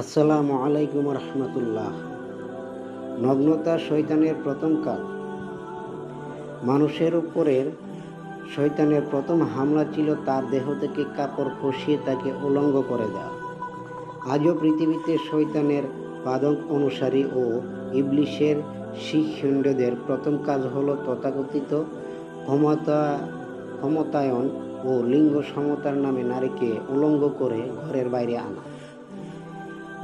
আসসালামু আলাইকুম রহমতুল্লাহ। নগ্নতা শয়তানের প্রথম কাজ। মানুষের উপরের শয়তানের প্রথম হামলা ছিল তার দেহ থেকে কাপড় খসিয়ে তাকে উলঙ্গ করে দেওয়া। আজও পৃথিবীতে শয়তানের পাদক অনুসারী ও ইবলিশের শিখণ্ডদের প্রথম কাজ হলো তথাকথিত ক্ষমতায়ন ও লিঙ্গ সমতার নামে নারীকে উলঙ্গ করে ঘরের বাইরে আনা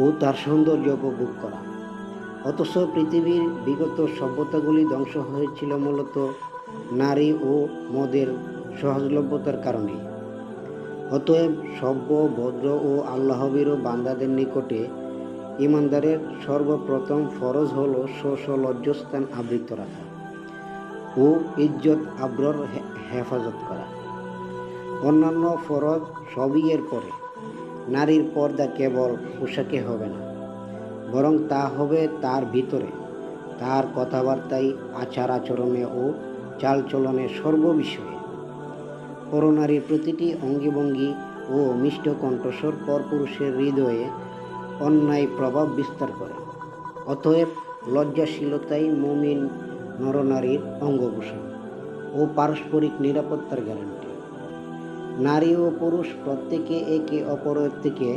ও তার সৌন্দর্য উপভোগ করা। অথচ পৃথিবীর বিগত সভ্যতাগুলি ধ্বংস হয়েছিল মূলত নারী ও মদের সহজলভ্যতার কারণে। অতএব সভ্য, ভদ্র ও আল্লাহভীরু বান্দাদের নিকটে ইমানদারের সর্বপ্রথম ফরজ হল স্ব লজ্জাস্থান আবৃত রাখা ও ইজ্জত আবরর হেফাজত করা। অন্যান্য ফরজ সবই এর পরে। নারীর পর্দা কেবল পোশাকে হবে না, বরং তা হবে তার ভিতরে, তার কথাবার্তায়, আচার আচরণে ও চালচলনে সর্ববিষয়ে। পরনারীর প্রতিটি অঙ্গিভঙ্গি ও মিষ্ট কণ্ঠস্বর পরপুরুষের হৃদয়ে অন্যায় প্রভাব বিস্তার করে। অতএব লজ্জাশীলতাই মুমিন নরনারীর অঙ্গভূষণ ও পারস্পরিক নিরাপত্তার গ্যারান্টি। নারী ও পুরুষ প্রত্যেকে একে অপরের থেকে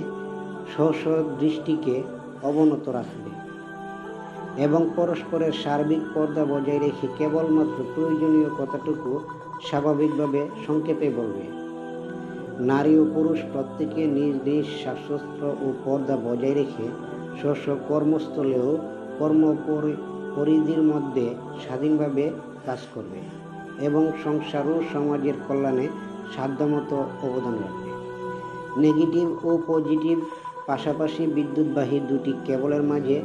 স্ব দৃষ্টিকে অবনত রাখবে এবং পরস্পরের সার্বিক পর্দা বজায় রেখে কেবলমাত্র প্রয়োজনীয় কথাটুকু স্বাভাবিকভাবে সংক্ষেপে বলবে। নারী ও পুরুষ প্রত্যেকে নিজ নিজ শাস্ত্র ও পর্দা বজায় রেখে স্ব কর্মস্থলেও পরিধির মধ্যে স্বাধীনভাবে কাজ করবে এবং সংসার ও সমাজের কল্যাণে সাধ্যমতো অবদান রাখবে। নেগেটিভ ও পজিটিভ পাশাপাশি বিদ্যুৎবাহী দুটি কেবলের মাঝে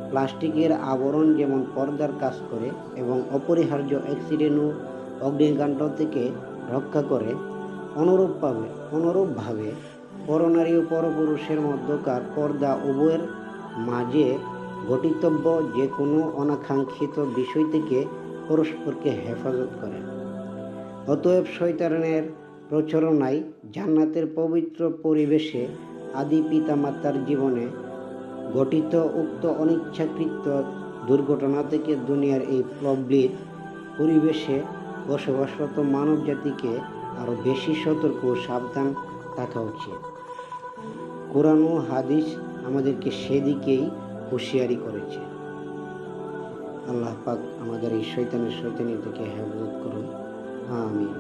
প্লাস্টিকের আবরণ যেমন পর্দার কাজ করে এবং অপরিহার্য অ্যাক্সিডেন্ট ও অগ্নিকাণ্ড থেকে রক্ষা করে, অনুরূপভাবে পরনারী ও পরপুরুষের মধ্যকার পর্দা উভয়ের মাঝে ঘটিতব্য যে কোনো অনাকাঙ্ক্ষিত বিষয় থেকে পরস্পরকে হেফাজত করে। অতএব শয়তানের প্রচারণায় জান্নাতের পবিত্র পরিবেশে আদি পিতামাতার জীবনে ঘটিত উক্ত অনিচ্ছাকৃত দুর্ঘটনা থেকে দুনিয়ার এই প্রবৃত পরিবেশে বসবাসরত মানব জাতিকে আরও বেশি সতর্ক ও সাবধান থাকা উচিত। কোরআন ও হাদিস আমাদেরকে সেদিকেই হুঁশিয়ারি করেছে। আল্লাহ পাক আমাদের এই শয়তানি থেকে হেফাজত করুন। আমিন।